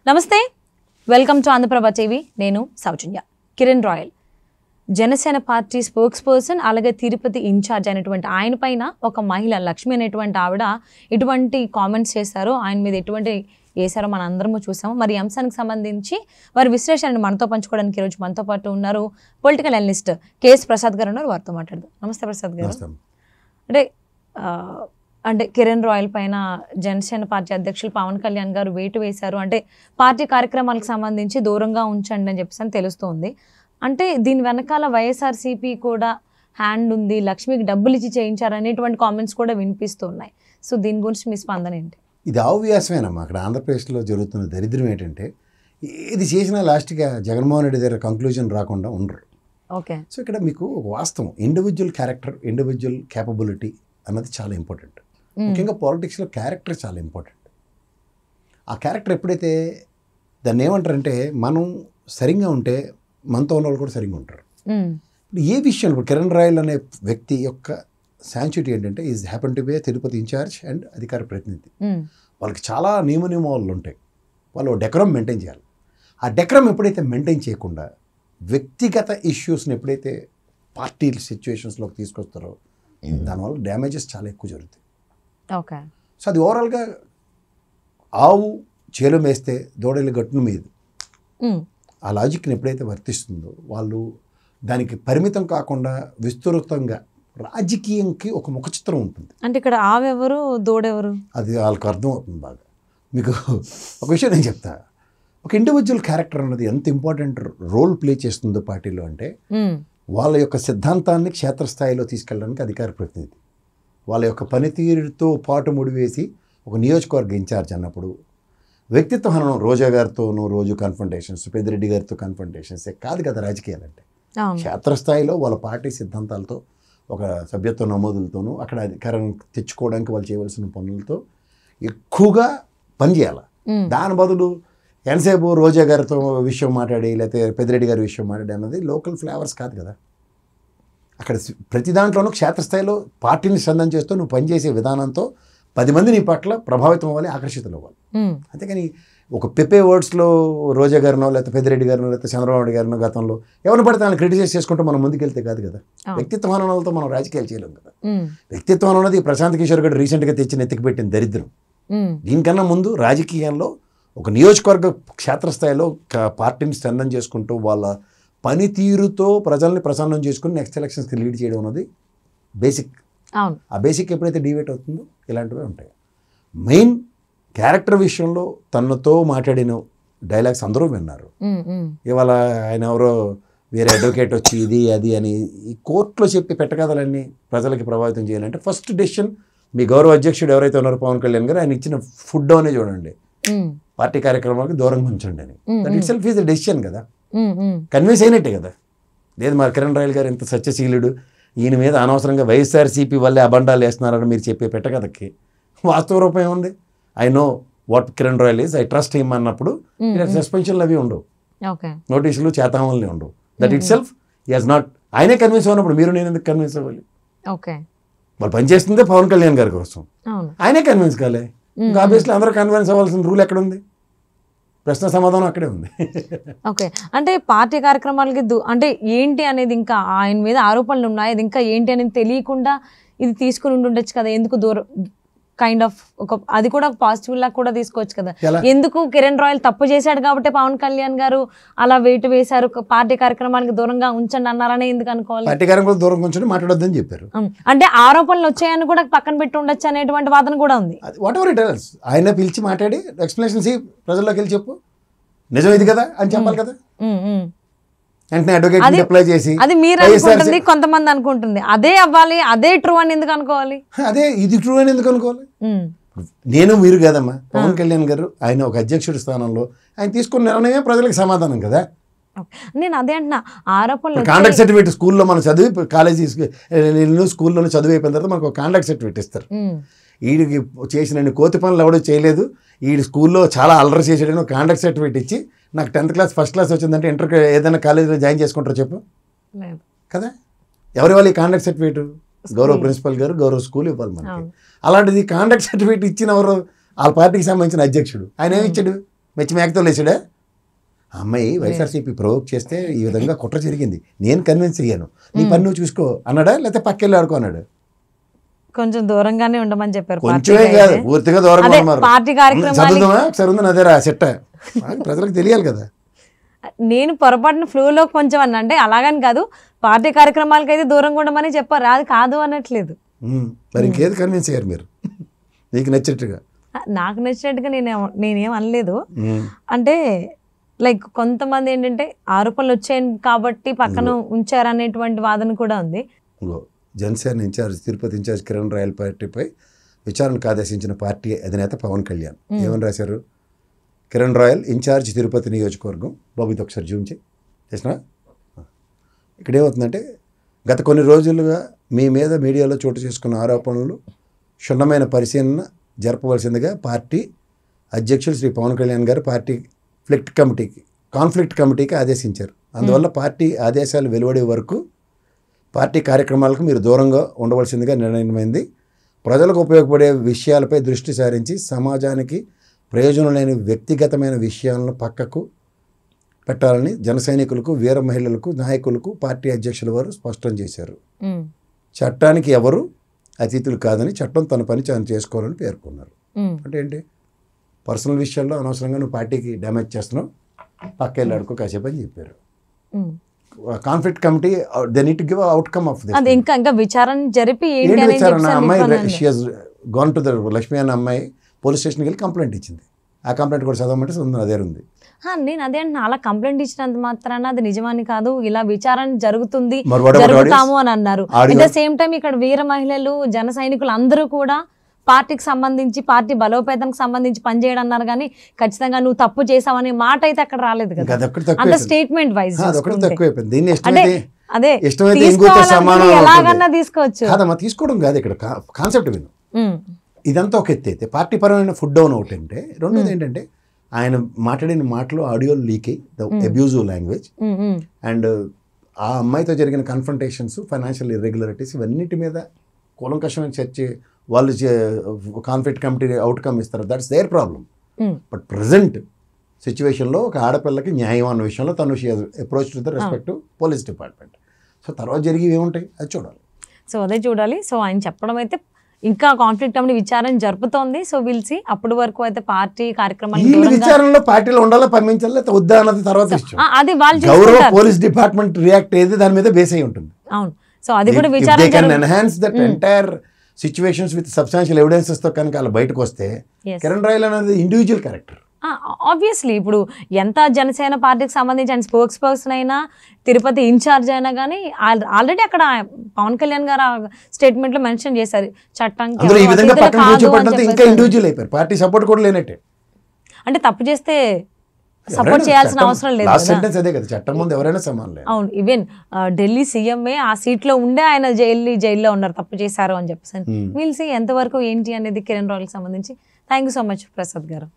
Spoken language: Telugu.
నమస్తే, వెల్కమ్ టు ఆంధ్రప్రభ టీవీ. నేను Soujanya. Kiran Royal Janasena party spokesperson, అలాగే తిరుపతి ఇన్ఛార్జ్ అయినటువంటి ఆయన పైన ఒక మహిళ లక్ష్మి అనేటువంటి ఆవిడ ఇటువంటి కామెంట్స్ చేశారు. ఆయన మీద ఎటువంటి వేశారో మన అందరము చూసాము. మరి ఈ అంశానికి సంబంధించి వారి విశ్లేషణను మనతో పంచుకోవడానికి ఈరోజు మనతో పాటు ఉన్నారు పొలిటికల్ అనలిస్ట్ కేఎస్ ప్రసాద్ గారు ఉన్నారు. వారితో మాట్లాడదాం. నమస్తే ప్రసాద్ గారు. అంటే కిరణ్ రాయల్ పైన జనసేన పార్టీ అధ్యక్షులు పవన్ కళ్యాణ్ గారు వేటు వేశారు. అంటే పార్టీ కార్యక్రమాలకు సంబంధించి దూరంగా ఉంచండి అని చెప్పేసి తెలుస్తుంది. అంటే దీని వెనకాల వైఎస్ఆర్సీపీ కూడా హ్యాండ్ ఉంది, లక్ష్మికి డబ్బులు ఇచ్చి చేయించారు అనేటువంటి కామెంట్స్ కూడా వినిపిస్తున్నాయి. సో దీని గురించి మీ స్పందన ఏంటి? ఇది ఆవ్యాసమేనమ్మా. అక్కడ ఆంధ్రప్రదేశ్లో జరుగుతున్న దరిద్రం ఏంటంటే, ఇది చేసిన లాస్ట్గా జగన్మోహన్ రెడ్డి దగ్గర కంక్లూజన్ రాకుండా ఉండరు. ఓకే. సో ఇక్కడ మీకు ఒక వాస్తవం, ఇండివిజువల్ క్యారెక్టర్, ఇండివిజువల్ క్యాపబిలిటీ అన్నది చాలా ఇంపార్టెంట్. ముఖ్యంగా పాలిటిక్స్లో క్యారెక్టర్ చాలా ఇంపార్టెంట్. ఆ క్యారెక్టర్ ఎప్పుడైతే దాన్ని ఏమంటారంటే, మనం సరిగ్గా ఉంటే మనతో ఉన్న వాళ్ళు కూడా సరిగ్గా ఉంటారు. ఏ విషయంలో కిరణ్ రాయల్ అనే వ్యక్తి యొక్క శాంచుటీ ఏంటంటే, is happen to be Tirupati incharge and అధికార ప్రతినిధి. వాళ్ళకి చాలా నియమాలు ఉంటాయి. వాళ్ళు డెకరం మెయింటైన్ చేయాలి. ఆ డెకరం ఎప్పుడైతే మెయింటైన్ చేయకుండా వ్యక్తిగత ఇష్యూస్ని ఎప్పుడైతే పార్టీ సిచ్యువేషన్స్లోకి తీసుకొస్తారో, దానివల్ల డ్యామేజెస్ చాలా ఎక్కువ జరుగుతాయి. ఓకే. సో అది ఓవరాల్గా ఆవు చేలు మేస్తే దూడలు గట్టున మీద ఆ లాజిక్ని ఎప్పుడైతే వర్తిస్తుందో, వాళ్ళు దానికి పరిమితం కాకుండా విస్తృతంగా రాజకీయంకి ఒక ముఖ చిత్రం ఉంటుంది. అంటే ఇక్కడ ఆవెవరు దూడెవరు అది వాళ్ళకి అర్థమవుతుంది బాగా. మీకు ఒక విషయం నేను చెప్తా, ఒక ఇండివిజువల్ క్యారెక్టర్ అన్నది ఎంత ఇంపార్టెంట్ రోల్ ప్లే చేస్తుందో పార్టీలో అంటే, వాళ్ళ యొక్క సిద్ధాంతాన్ని క్షేత్రస్థాయిలో తీసుకెళ్ళడానికి అధికార ప్రతినిధి, వాళ్ళ యొక్క పనితీరుతో పాటు ముడివేసి ఒక నియోజకవర్గ ఇన్ఛార్జ్ అన్నప్పుడు వ్యక్తిత్వ హననం, రోజా గారితోనూ రోజు కన్ఫంటేషన్స్, పెద్దిరెడ్డి గారితో కన్ఫంటేషన్స్ కాదు కదా రాజకీయాలంటే. క్షేత్రస్థాయిలో వాళ్ళ పార్టీ సిద్ధాంతాలతో, ఒక సభ్యత్వ నమోదులతోనూ, అక్కడ అధికారం తెచ్చుకోవడానికి వాళ్ళు చేయవలసిన పనులతో ఎక్కువగా పనిచేయాలి. దాని బదులు ఎంతసేపు రోజా గారితో విషయం మాట్లాడి, లేకపోతే పెద్దిరెడ్డి గారి విషయం మాట్లాడి అన్నది లోకల్ ఫ్లేవర్స్ కాదు కదా. అక్కడ ప్రతి దాంట్లోనూ క్షేత్రస్థాయిలో పార్టీని సందం చేస్తూ నువ్వు పనిచేసే విధానంతో 10 మంది నీ పట్ల ప్రభావితం అవ్వాలి, ఆకర్షితులు అవ్వాలి. అంతేకాని ఒక పెప్పే వర్డ్స్లో రోజా గారినో, లేకపోతే పెద్దిరెడ్డి గారినో, లేకపోతే చంద్రబాబు నాయుడు గారినో గతంలో ఎవరిని పడితే వాళ్ళని క్రిటిసైజ్ చేసుకుంటూ మనం ముందుకెళ్తే కాదు కదా. వ్యక్తిత్వ హననాలతో మనం రాజకీయాలు చేయలేం కదా. వ్యక్తిత్వం అనేది ప్రశాంత్ కిషోర్ గారు రీసెంట్గా తెచ్చి నెత్తికి పెట్టిన దరిద్రం. దీనికన్నా ముందు రాజకీయాల్లో ఒక నియోజకవర్గ క్షేత్రస్థాయిలో పార్టీని స్ట్రెంథన్ చేసుకుంటూ వాళ్ళ పనితీరుతో ప్రజల్ని ప్రసన్నం చేసుకుని నెక్స్ట్ ఎలక్షన్స్కి లీడ్ చేయడం అనేది బేసిక్. ఆ బేసిక్ ఎప్పుడైతే డివేట్ అవుతుందో ఇలాంటివే ఉంటాయి. మెయిన్ క్యారెక్టర్ విషయంలో తనతో మాట్లాడిన డైలాగ్స్ అందరూ విన్నారు. ఇవాళ ఆయన ఎవరో వేరే అడ్వకేట్ వచ్చి ఇది అది అని ఈ కోర్టులో చెప్పి పెట్టకథలన్నీ ప్రజలకి ప్రభావితం చేయాలంటే, ఫస్ట్ డెసిషన్ మీ గౌరవ అధ్యక్షుడు ఎవరైతే ఉన్నారో పవన్ కళ్యాణ్ గారు, ఆయన ఇచ్చిన ఫుడ్ అనే చూడండి, పార్టీ కార్యక్రమాలకు దూరంగా ఉంచండి అని. That it self is the decision కదా. కన్విన్స్ అయినట్టే కదా. లేదు మరి కిరణ్ రాయల్ గారు ఇంత సత్యశీలుడు, ఈయన మీద అనవసరంగా వైఎస్ఆర్సీపీ వల్లే అబండాలు వేస్తున్నారని మీరు చెప్పే పెట్టకథకి వాస్తవ రూపం ఉంది. I know what Kiran royal is, I trust him అన్నప్పుడు సస్పెన్షన్లు అవి ఉండవు, నోటీసులు చేతామల్ని ఉండవు. That it self is not, ఆయనే కన్విన్స్ అయినప్పుడు మీరు నేను ఎందుకు కన్విన్స్ అవ్వాలి? వాళ్ళు పనిచేస్తుందే పవన్ కళ్యాణ్ గారి కోసం, ఆయనే కన్విన్స్ కాలే. ఇంకా ఆబ్వియస్లీ అందరూ కన్విన్స్ అవ్వాల్సిన రూల్ ఎక్కడుంది? ప్రశ్న సమాధానం అక్కడే ఉంది. ఓకే. అంటే పార్టీ కార్యక్రమాలకి అంటే ఏంటి అనేది, ఇంకా ఆయన మీద ఆరోపణలు ఉన్నాయి, అది ఇంకా ఏంటి అనేది తెలియకుండా ఇది తీసుకుని ఉండొచ్చు కదా. ఎందుకు దూరం కైండ్ ఆఫ్ ఒక అది కూడా పాజిటివ్ లా కూడా తీసుకోవచ్చు కదా. ఎందుకు కిరణ్ రాయల్ తప్పు చేశాడు కాబట్టి పవన్ కళ్యాణ్ గారు అలా వెయిట్ వేశారు, పార్టీ కార్యక్రమానికి దూరంగా ఉంచండి అన్నారని ఎందుకు అనుకోవాలి? పార్టీ కార్యక్రమాలకు దూరంగా ఉంచండి, మాట్లాడొద్దని చెప్పారు. అంటే ఆరోపణలు వచ్చాయని కూడా పక్కన పెట్టి ఉండొచ్చు అనేటువంటి వాదన కూడా ఉంది. వాట్ ఎవర్ ఇట్ ఇస్, ఆయన పిలిచి మాట్లాడి ఎక్స్ప్లెనేషన్స్ ప్రజల్లోకి వెళ్ళి చెప్పు, నిజం ఇది కదా అని చెప్పాలి కదా. వెంటనే అడ్వకేట్ అప్లై చేసి, అది మీరు అనుకుంటుంది, కొంతమంది అనుకుంటుంది అదే అవ్వాలి, అదే ట్రూ అని ఎందుకు అనుకోవాలి? అదే ఇది ట్రూ అని ఎందుకు అనుకోవాలి? నేను మీరు కాదమ్మా, పవన్ కళ్యాణ్ గారు ఆయన ఒక అధ్యక్షుడి స్థానంలో ఆయన తీసుకున్న నిర్ణయమే ప్రజలకు సమాధానం కదా. నేను అదే అంటున్నా, ఆరోపణలు కాంటాక్ట్ సర్టిఫికేట్ స్కూల్లో మనం చదివి కాలేజీ స్కూల్లోనే చదువు అయిపోయిన తర్వాత మనకు కాంటాక్ట్ సర్టిఫికేట్ ఇస్తారు. వీడికి చేసిన కోతి పనులు ఎవడో చేయలేదు, వీడి స్కూల్లో చాలా అల్లరి చేసాడని ఒక కాంటాక్ట్ సర్టిఫికేట్ ఇచ్చి నాకు 10th క్లాస్ ఫస్ట్ క్లాస్ వచ్చిందంటే ఇంటర్ ఏదైనా కాలేజీలో జాయిన్ చేసుకుంటారో చెప్పు కదా. ఎవరి వాళ్ళు ఈ కాంటాక్ట్ సర్టిఫికేట్? గౌరవ ప్రిన్సిపల్ గారు, గౌరవ స్కూల్ ఇవ్వాలి మనకి. అలాంటిది కాంటాక్ట్ సర్టిఫికేట్ ఇచ్చిన ఎవరు? వాళ్ళ పార్టీకి సంబంధించిన అధ్యక్షుడు. ఆయన ఏమి ఇచ్చాడు? మెచ్చి మేకతో లేచాడా? ఆ అమ్మాయి వైఎస్ఆర్సీపీ ప్రవోక్ చేస్తే ఈ విధంగా కుట్ర జరిగింది, నేను కన్విన్స్ అయ్యాను, నీ పని నువ్వు చూసుకో అన్నాడా, లేకపోతే పక్కెళ్ళి ఆడుకో అన్నాడు? కొంచెం దూరంగానే ఉండమని చెప్పారు. కొంచెమే కాదు, పూర్తిగా దూరంగా ఉన్నారు. పార్టీ కార్యక్రమాలు చదువుదామా చదువుందని అదేరా సెట్ట, ప్రజలకు తెలియాలి కదా. నేను పొరపాటున ఫ్లోలో కొంచెం అంటే అలాగని కాదు, పార్టీ కార్యక్రమాలకి అయితే దూరంగా ఉండమని చెప్పారు, అది కాదు అనట్లేదు. మరి ఇంకేది కన్విన్స్ అయ్యారు మీరు నీకు నచ్చినట్టుగా? నాకు నచ్చినట్టుగా నేనేం అనలేదు. అంటే లైక్ కొంతమంది ఏంటంటే ఆరోపణలు వచ్చాయి కాబట్టి పక్కన ఉంచారనేటువంటి వాదన కూడా ఉంది. జనసేన ఇన్ఛార్జ్, తిరుపతి ఇన్ఛార్జ్ కిరణ్ రాయల్ పార్టీపై విచారణకు ఆదేశించిన పార్టీ అధినేత పవన్ కళ్యాణ్ ఏమని రాశారు? కిరణ్ రాయల్ ఇన్ఛార్జ్ తిరుపతి నియోజకవర్గం. బాబు ఇది ఒకసారి జూమ్ చేసిన. ఇక్కడ ఏమవుతుందంటే, గత కొన్ని రోజులుగా మీ మీద మీడియాలో చోటు చేసుకున్న ఆరోపణలు క్షుణ్ణమైన పరిశీలన జరపవలసిందిగా పార్టీ అధ్యక్షులు శ్రీ పవన్ కళ్యాణ్ గారు పార్టీ కాన్ఫ్లిక్ట్ కమిటీకి ఆదేశించారు. అందువల్ల పార్టీ ఆదేశాలు వెలువడే వరకు పార్టీ కార్యక్రమాలకు మీరు దూరంగా ఉండవలసిందిగా నిర్ణయమైంది. ప్రజలకు ఉపయోగపడే విషయాలపై దృష్టి సారించి సమాజానికి ప్రయోజనం లేని వ్యక్తిగతమైన విషయాలను పక్కకు పెట్టాలని జన సైనికులకు, వీర మహిళలకు, నాయకులకు పార్టీ అధ్యక్షుల వారు స్పష్టం చేశారు. చట్టానికి ఎవరు అతిథులు కాదని, చట్టం తన పని తాను చేసుకోవాలని పేర్కొన్నారు. అంటే ఏంటి? పర్సనల్ విషయాల్లో అనవసరంగా నువ్వు పార్టీకి డ్యామేజ్ చేస్తున్నావు, పక్క వెళ్ళి అడుకో కాసేపు అని చెప్పారు. Conflict committee they need to give outcome of this. ఇంకా విచారణ జరిపి విచారణ అమ్మాయి she has gone to the Lakshmi అన్న అమ్మాయి పోలీస్ స్టేషన్కి వెళ్ళి కంప్లైంట్ ఇచ్చింది. ఆ కంప్లైంట్ కూడా చదవమంటే అదే ఉంది. నేను అదే అంటున్నా, అలా కంప్లైంట్ ఇచ్చినంత మాత్రాన అది నిజమని కాదు, ఇలా విచారణ జరుగుతాము అని అన్నారు. అట్ ద సేమ్ టైం ఇక్కడ వీర మహిళలు, జన సైనికులు అందరూ కూడా పార్టీకి సంబంధించి, పార్టీ బలోపేతానికి సంబంధించి పనిచేయడం అన్నారు, కానీ ఖచ్చితంగా నువ్వు తప్పు చేసావనే మాట అయితే అక్కడ రాలేదు కదా. అంత స్టేట్మెంట్ వైజ్ అదే ఎలాగన్నా తీసుకోవచ్చు. తీసుకోవడం కాదు ఇక్కడ కాన్సెప్ట్. విను, ఇదంతా ఒక ఎత్తి అయితే పార్టీ పరమైన ఫుడ్ డౌన్ ఒకటి అంటే, రెండోది ఏంటంటే ఆయన మాట్లాడిన మాటలు ఆడియో లీక్ అయ్యి ద అబ్యూజివ్ లాంగ్వేజ్ అండ్ ఆ అమ్మాయితో జరిగిన కన్ఫ్రంటేషన్స్, ఫైనాన్షియల్ ఇర్రెగ్యులారిటీస్, ఇవన్నిటి మీద కూలంకషమైన చర్చ వాళ్ళు కాన్ఫ్లిక్ట్ కమిటీ అవుట్కమ్ ఇస్తారు. That's their problem. But present సిచ్యువేషన్లో ఒక ఆడపిల్లకి న్యాయం అన్న విషయంలో తను approach to the respect police department. So తర్వాత జరిగేవి ఏముంటాయి అది చూడాలి. సో అదే చూడాలి. సో ఆయన చెప్పడం అయితే ఇంకా కాన్ఫ్లిక్ట్ కమిటీ విచారణ జరుపుతోంది. సో విల్సి అప్పటి వరకు అయితే పార్టీ కార్యక్రమాలు విచారణలో పార్టీలో ఉండాలా, పంపించాలి, వద్దా అన్నది తర్వాత అది వాళ్ళు గౌరవ పోలీస్ డిపార్ట్మెంట్ రియాక్ట్ అయ్యేది దాని మీద బేస్ అయి ఉంటుంది. అవును. సో అది కూడా విచారణ enhance that entire situations with substantial evidences తో కనుక అలా బయటకు వస్తే కిరణ్ రాయల్ అనేది ఇండివిజువల్ క్యారెక్టర్. ఆబ్వియస్లీ ఇప్పుడు ఎంత జనసేన పార్టీకి సంబంధించి ఆయన స్పోక్స్ పర్సన్ అయినా, తిరుపతి ఇన్ఛార్జ్ అయినా కానీ ఆల్రెడీ అక్కడ పవన్ కళ్యాణ్ గారు స్టేట్మెంట్ లో మెన్షన్ చేశారు చట్టానికి పార్టీ సపోర్ట్ కూడా లేనట్టే. అంటే తప్పు చేస్తే సపోర్ట్ చేయాల్సిన అవసరం లేదు. చట్టం ముందు ఎవరైనా సమానం. అవును. ఈవెన్ ఢిల్లీ సీఎంఏ ఆ సీట్ లో ఉండే ఆయన జైల్లో ఉన్నారు తప్పు చేశారు అని చెప్పేసి. వీల్ సీ ఎంతవరకు ఏంటి అనేది కిరణ్ రాయల్కి సంబంధించి. Thank you so much Prasad గారు.